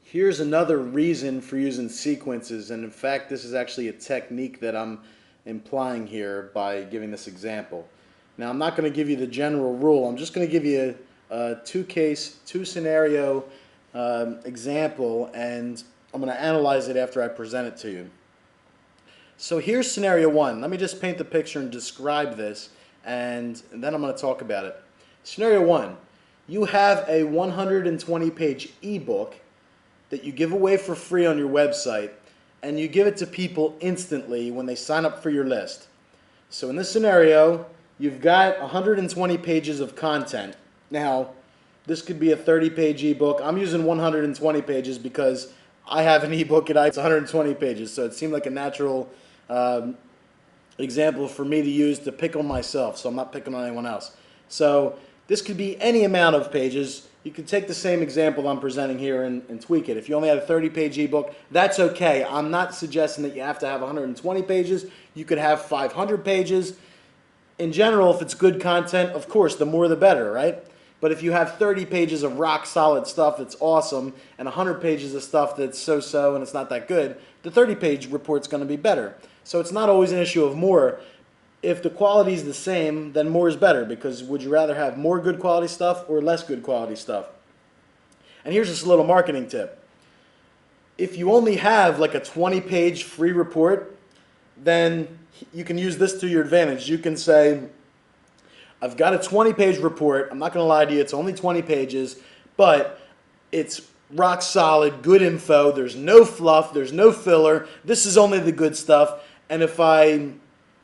Here's another reason for using sequences, and in fact this is actually a technique that I'm implying here by giving this example. Now I'm not going to give you the general rule, I'm just going to give you a two scenario example, and I'm going to analyze it after I present it to you. So here's scenario one. Let me just paint the picture and describe this, and then I'm going to talk about it. Scenario one, you have a 120-page ebook that you give away for free on your website, and you give it to people instantly when they sign up for your list. So in this scenario, you've got 120 pages of content. Now, this could be a 30-page ebook. I'm using 120 pages because I have an ebook and it's 120 pages, so it seemed like a natural example for me to use to pick on myself, so I'm not picking on anyone else. So this could be any amount of pages. You could take the same example I'm presenting here and tweak it. If you only had a 30-page ebook, that's okay. I'm not suggesting that you have to have 120 pages. You could have 500 pages. In general, if it's good content, of course, the more the better, right? But if you have 30 pages of rock-solid stuff that's awesome and 100 pages of stuff that's so-so and it's not that good, the 30-page report's going to be better. So it's not always an issue of more. If the quality is the same, then more is better, because would you rather have more good quality stuff or less good quality stuff? And here's just a little marketing tip. If you only have like a 20-page free report, then you can use this to your advantage. You can say, I've got a 20-page report. I'm not going to lie to you. It's only 20 pages, but it's rock solid, good info. There's no fluff. There's no filler. This is only the good stuff. And if I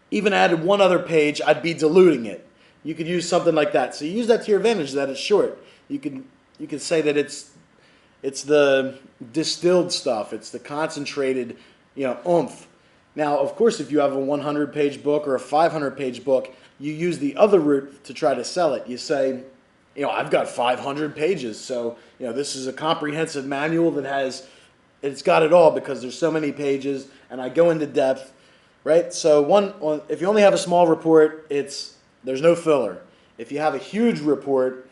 even added one other page, I'd be diluting it. You could use something like that. So you use that to your advantage, that it's short. You can say that it's the distilled stuff. It's the concentrated, oomph. Now, of course, if you have a 100-page book or a 500-page book, you use the other route to try to sell it. You say, I've got 500 pages, so this is a comprehensive manual that it's got it all because there's so many pages, and I go into depth. Right? So if you only have a small report, there's no filler. If you have a huge report,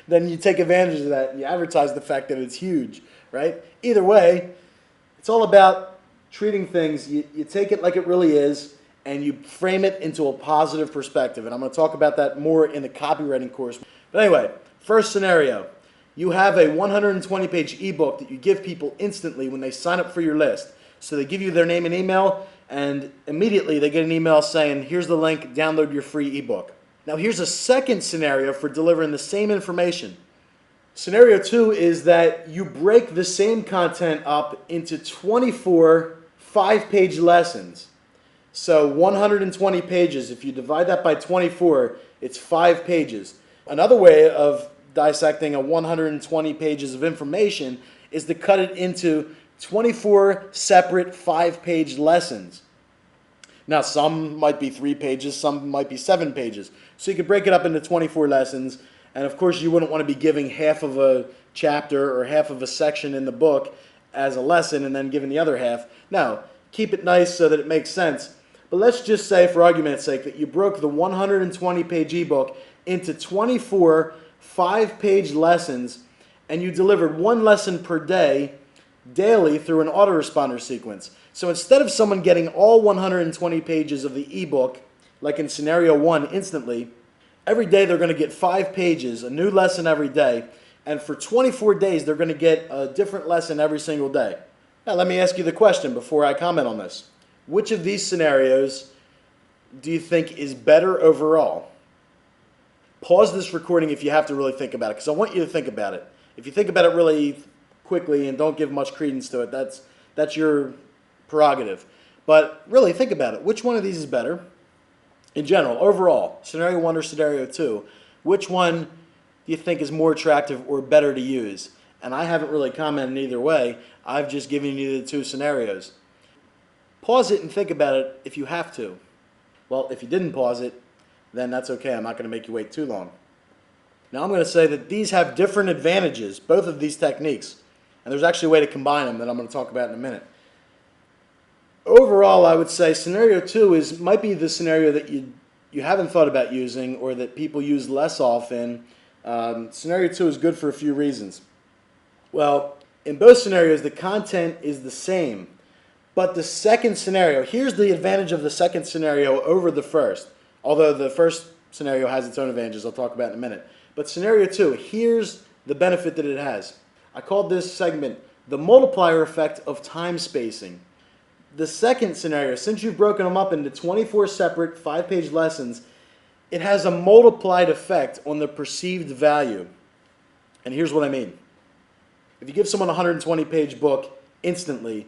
then you take advantage of that and you advertise the fact that it's huge, right? Either way, it's all about treating things. You take it like it really is and you frame it into a positive perspective. And I'm going to talk about that more in the copywriting course. But anyway, first scenario. You have a 120-page ebook that you give people instantly when they sign up for your list. So they give you their name and email, and immediately they get an email saying, here's the link, download your free ebook. Now here's a second scenario for delivering the same information. Scenario two is that you break the same content up into 24 5-page lessons. So 120 pages, if you divide that by 24, it's 5 pages. Another way of dissecting a 120 pages of information is to cut it into 24 separate 5-page lessons. Now, some might be 3 pages, some might be 7 pages. So you could break it up into 24 lessons, and of course you wouldn't want to be giving half of a chapter or half of a section in the book as a lesson and then giving the other half. No, keep it nice so that it makes sense. But let's just say, for argument's sake, that you broke the 120-page ebook into 24 5-page lessons, and you delivered one lesson per day daily through an autoresponder sequence. So instead of someone getting all 120 pages of the ebook, like in scenario one, instantly, every day they're going to get 5 pages, a new lesson every day, and for 24 days they're going to get a different lesson every single day. Now let me ask you the question before I comment on this. Which of these scenarios do you think is better overall? Pause this recording if you have to really think about it, because I want you to think about it. If you think about it really quickly and don't give much credence to it, that's your prerogative. But really think about it. Which one of these is better? In general, overall, scenario one or scenario two, which one do you think is more attractive or better to use? And I haven't really commented either way. I've just given you the two scenarios. Pause it and think about it if you have to. Well, if you didn't pause it, then that's okay. I'm not going to make you wait too long. Now I'm going to say that these have different advantages, both of these techniques. And there's actually a way to combine them that I'm going to talk about in a minute. Overall, I would say scenario two might be the scenario that you haven't thought about using or that people use less often. Scenario two is good for a few reasons. Well, In both scenarios, the content is the same. But the second scenario, here's the advantage of the second scenario over the first. Although the first scenario has its own advantages, I'll talk about in a minute. But scenario 2, here's the benefit that it has. I called this segment the multiplier effect of time spacing. The second scenario, since you've broken them up into 24 separate 5-page lessons, it has a multiplied effect on the perceived value. And here's what I mean. If you give someone a 120-page book instantly,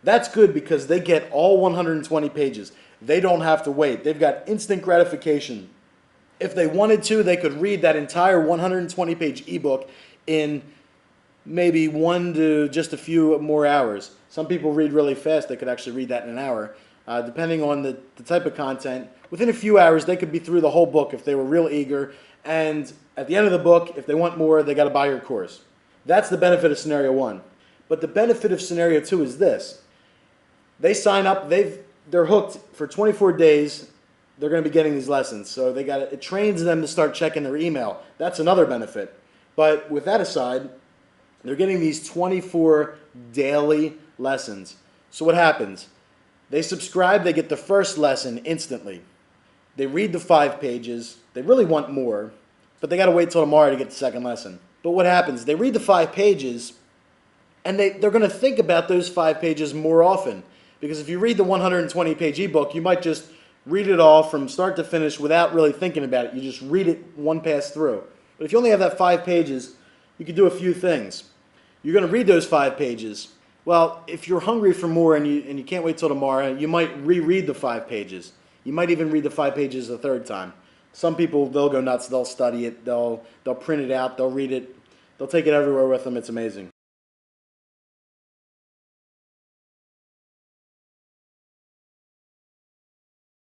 that's good because they get all 120 pages. They don't have to wait. They've got instant gratification. If they wanted to, they could read that entire 120-page ebook in maybe 1 to just a few more hours. Some people read really fast. They could actually read that in an hour. Depending on the type of content, within a few hours, they could be through the whole book if they were real eager. And at the end of the book, if they want more, they got to buy your course. That's the benefit of scenario 1. But the benefit of scenario 2 is this. They sign up, they're hooked for 24 days. They're going to be getting these lessons. So it trains them to start checking their email. That's another benefit. But with that aside, they're getting these 24 daily lessons. So what happens? They subscribe, they get the first lesson instantly. They read the 5 pages. They really want more, but they got to wait till tomorrow to get the second lesson. But what happens? They read the 5 pages, and they're going to think about those 5 pages more often. Because if you read the 120-page ebook, you might just read it all from start to finish without really thinking about it. You just read it one pass through. But if you only have that 5 pages, you can do a few things. You're going to read those 5 pages. Well, if you're hungry for more and you can't wait till tomorrow, you might reread the 5 pages. You might even read the 5 pages a third time. Some people, they'll go nuts. They'll study it. They'll print it out. They'll read it. They'll take it everywhere with them. It's amazing.